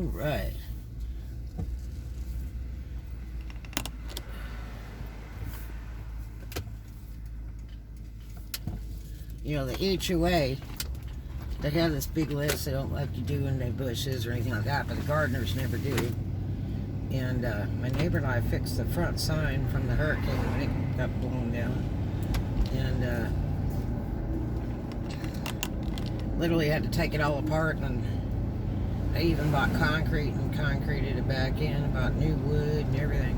Alright. You know, the HOA, they have this big list. They don't like you doing any bushes or anything like that, but the gardeners never do. And my neighbor and I fixed the front sign from the hurricane when it got blown down. And literally had to take it all apart, and I even bought concrete and concreted it back in, bought new wood and everything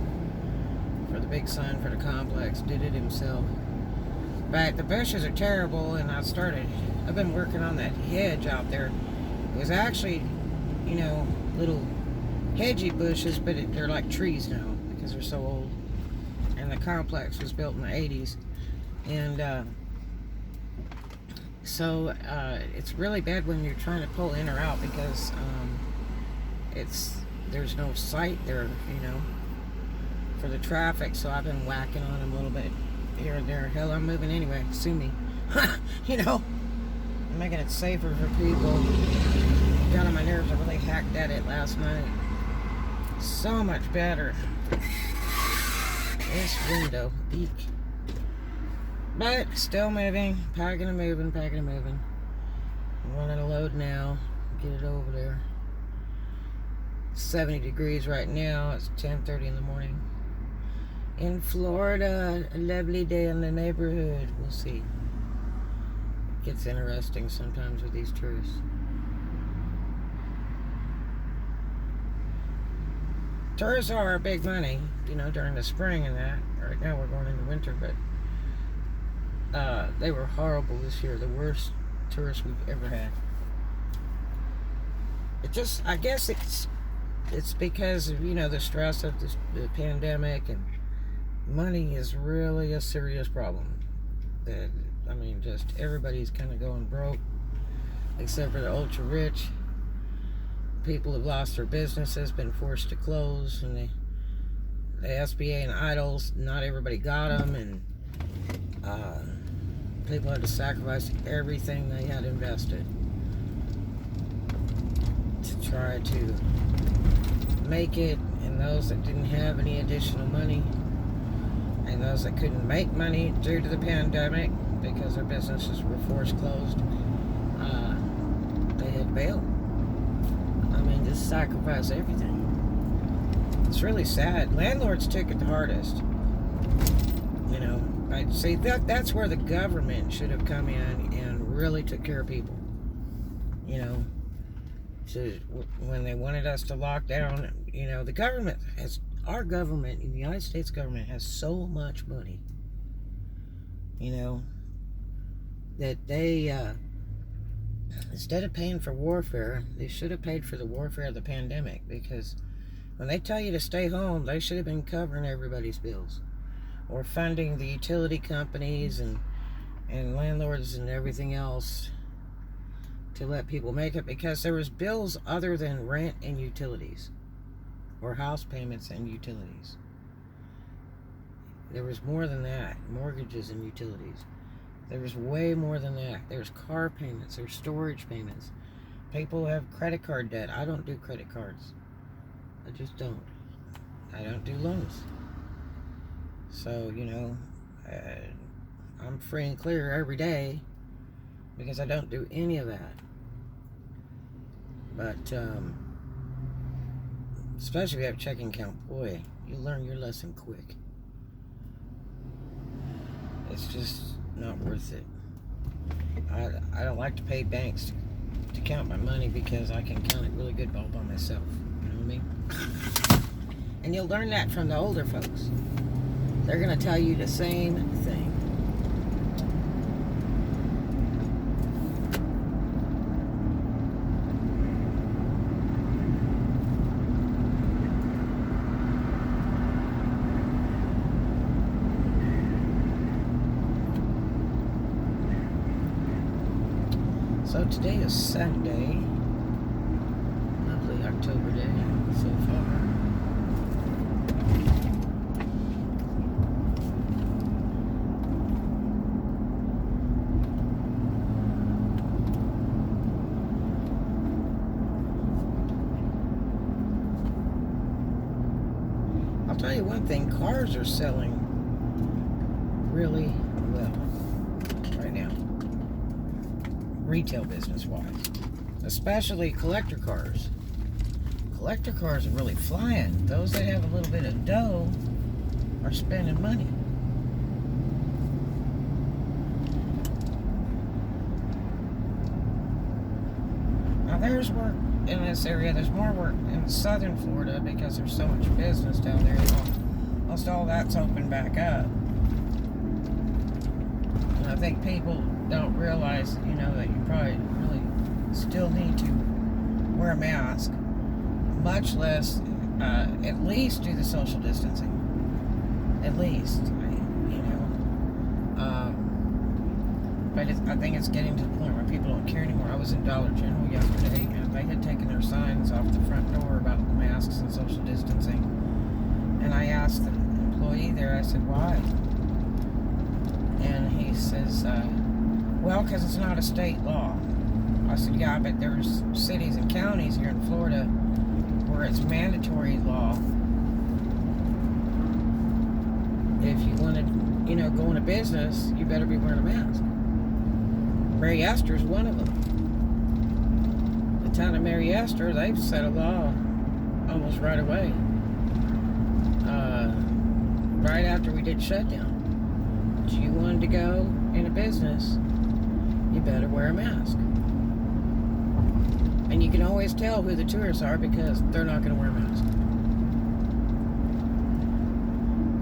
for the big sign for the complex. Did it himself. But the bushes are terrible, and I've been working on that hedge out there. It was actually, you know, little hedgy bushes, but they're like trees now because they're so old. And the complex was built in the 80s. And so it's really bad when you're trying to pull in or out because there's no sight there, you know, for the traffic. So I've been whacking on them a little bit here and there. Hell, I'm moving anyway. Sue me. You know, I'm making it safer for people. Got on my nerves. I really hacked at it last night. So much better. This window. Eek. But still moving. Packing and moving. Packing and moving. I'm running a load now. Get it over there. 70 degrees right now. It's 10:30 in the morning. In Florida, a lovely day in the neighborhood. We'll see. It gets interesting sometimes with these tourists. Tourists are big money, you know, during the spring and that. Right now we're going into winter, but they were horrible this year. The worst tourists we've ever had. I guess it's because of, you know, the stress of the pandemic, and money is really a serious problem. Just everybody's kind of going broke, except for the ultra rich. People have lost their businesses, been forced to close, and the SBA and IDLES, not everybody got them, and people had to sacrifice everything they had invested to try to make it, and those that didn't have any additional money, and those that couldn't make money due to the pandemic because their businesses were forced closed, they had bail. Just sacrifice everything. It's really sad. Landlords took it the hardest. You know, I'd say that's where the government should have come in and really took care of people. You know, when they wanted us to lock down, you know, our government, the United States government, has so much money, you know, that they, instead of paying for warfare, they should have paid for the warfare of the pandemic, because when they tell you to stay home, they should have been covering everybody's bills or funding the utility companies and landlords and everything else to let people make it, because there was bills other than rent and utilities, or house payments and utilities. There was more than that, mortgages and utilities. There was way more than that. There's car payments, there's storage payments. People have credit card debt. I don't do credit cards. I just don't. I don't do loans. So, you know, I'm free and clear every day because I don't do any of that. But, especially if you have a checking account, boy, you learn your lesson quick. It's just not worth it. I don't like to pay banks to count my money because I can count it really good all by myself. You know what I mean? And you'll learn that from the older folks. They're going to tell you the same thing. So today is Sunday. Lovely October day so far. Tell you one thing, cars are selling really well right now, retail business wise, especially collector cars. Collector cars are really flying. Those that have a little bit of dough are spending money. Now there's work in this area. There's more work in southern Florida because there's so much business down there. Almost all that's opened back up. And I think people don't realize, that you probably really still need to wear a mask, much less at least do the social distancing. At least, but I think it's getting to the point where people don't care anymore. I was in Dollar General yesterday, and they had taken their signs off the front door about the masks and social distancing. And I asked the employee there, I said, why? And he says, well, because it's not a state law. I said, yeah, but there's cities and counties here in Florida where it's mandatory law. If you want to, go into business, you better be wearing a mask. Mary Esther's one of them. The town of Mary Esther, they've set a law almost right away. Right after we did shutdown. If you wanted to go into business, you better wear a mask. And you can always tell who the tourists are because they're not going to wear a mask.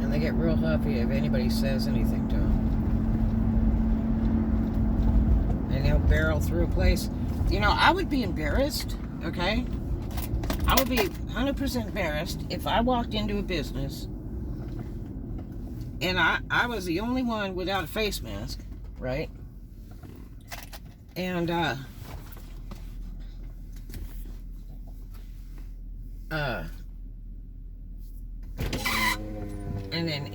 And they get real huffy if anybody says anything to them. And they'll barrel through a place. I would be embarrassed, okay? I would be 100% embarrassed if I walked into a business and I was the only one without a face mask, right? And, and then,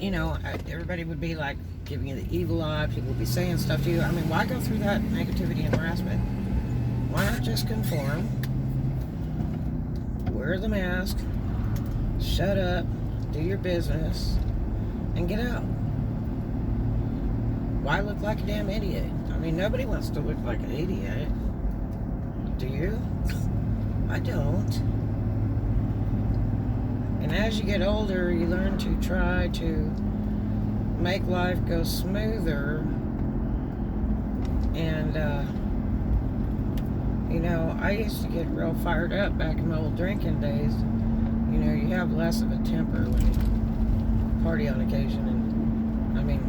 everybody would be like giving you the evil eye. People would be saying stuff to you. I mean, why go through that negativity and harassment? Why not just conform? Wear the mask. Shut up. Do your business. And get out. Why look like a damn idiot? I mean, nobody wants to look like an idiot. Do you? I don't. And as you get older, you learn to try to make life go smoother. And, I used to get real fired up back in my old drinking days. You have less of a temper when you party on occasion. And,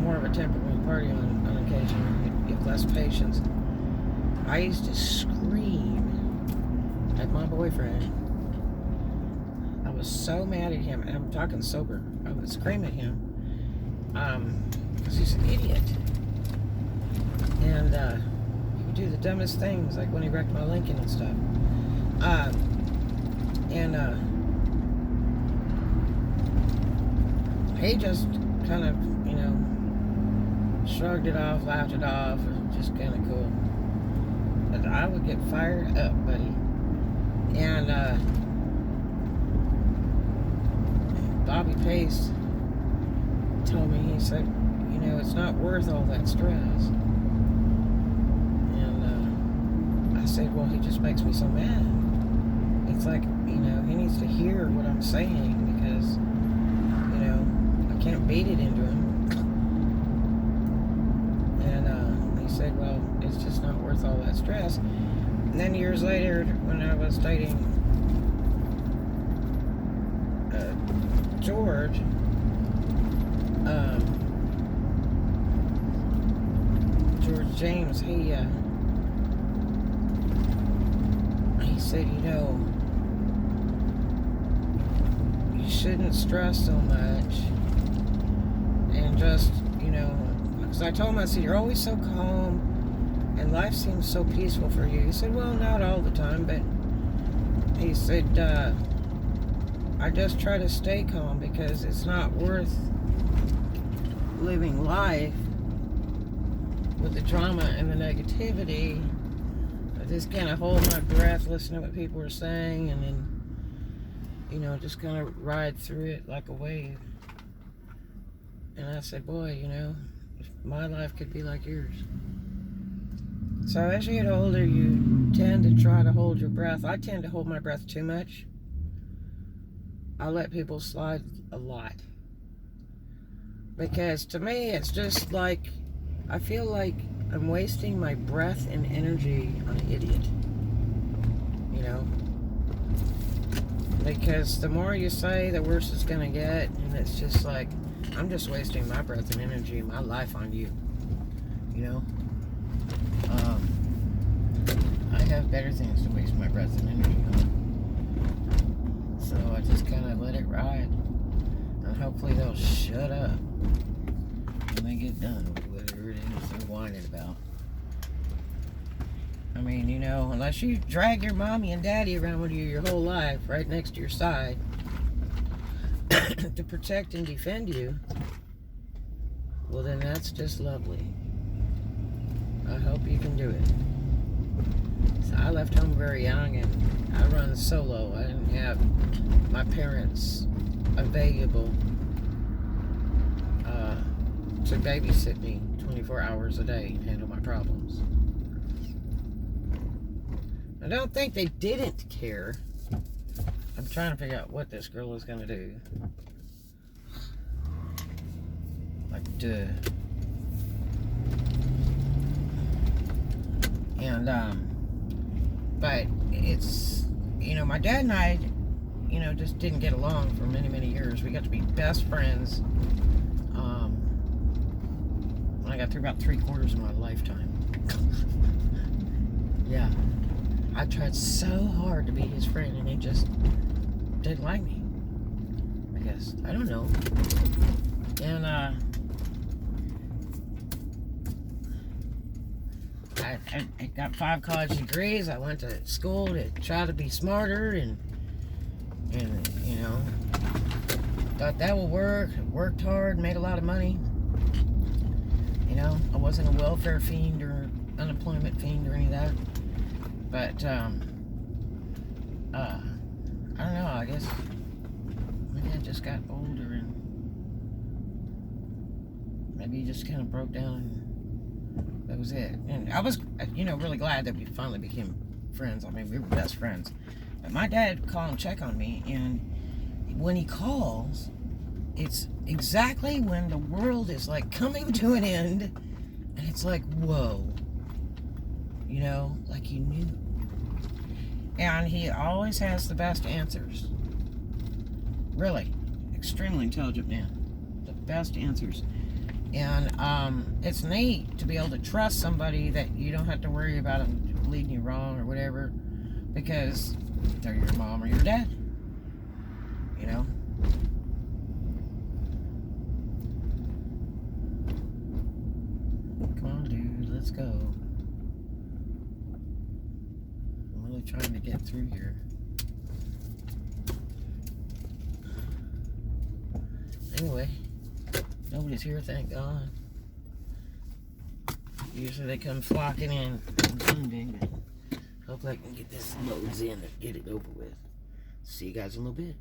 more of a temper when you party on occasion. You have less patience. I used to scream at my boyfriend. I was so mad at him, and I'm talking sober. I would scream at him because he's an idiot, and he would do the dumbest things, like when he wrecked my Lincoln and stuff. He just kind of, shrugged it off, laughed it off, and just kind of cool. But I would get fired up, buddy, and Bobby Pace told me, he said, it's not worth all that stress. And I said, well, he just makes me so mad. It's like, he needs to hear what I'm saying because, I can't beat it into him. And he said, well, it's just not worth all that stress. And then years later, when I was dating George, George James, he said, you shouldn't stress so much, and just, because I told him, I said, you're always so calm, and life seems so peaceful for you. He said, well, not all the time, but he said, I just try to stay calm because it's not worth living life with the drama and the negativity. I just kind of hold my breath, listen to what people are saying, and then you know, just kind of ride through it like a wave. And I said, boy, you know, if my life could be like yours. So as you get older, you tend to try to hold your breath. I tend to hold my breath too much. I let people slide a lot. Because to me, it's just like, I feel like I'm wasting my breath and energy on an idiot. You know? Because the more you say, the worse it's going to get. And it's just like, I'm just wasting my breath and energy, my life on you. You know? I have better things to waste my breath and energy on. So I just kind of let it ride. And hopefully they'll shut up when they get done with whatever it is they're whining about. I mean, you know, unless you drag your mommy and daddy around with you your whole life, right next to your side, to protect and defend you, well then that's just lovely. I hope you can do it. So I left home very young and I run solo. I didn't have my parents available to babysit me 24 hours a day and handle my problems. I don't think they didn't care. I'm trying to figure out what this girl is going to do. Like, duh. And, but it's, you know, my dad and I, you know, just didn't get along for many, many years. We got to be best friends when I got through about 3/4 of my lifetime. Yeah. I tried so hard to be his friend, and he just didn't like me. I guess. I don't know. And, I got 5 college degrees. I went to school to try to be smarter and you know, thought that would work. Worked hard, made a lot of money. You know, I wasn't a welfare fiend or unemployment fiend or any of that. But, I don't know, I guess maybe I just got older and maybe he just kind of broke down and that was it. And I was, you know, really glad that we finally became friends. I mean, we were best friends. But my dad would call and check on me, and when he calls, it's exactly when the world is like coming to an end, and it's like, whoa. You know, like he knew. And he always has the best answers. Really. Extremely intelligent man. The best answers. And it's neat to be able to trust somebody that you don't have to worry about them leading you wrong or whatever, because they're your mom or your dad. You know? Come on, dude. Let's go. Trying to get through here. Anyway, nobody's here, thank God. Usually they come flocking in on Sunday. Hopefully I can get this loads in and get it over with. See you guys in a little bit.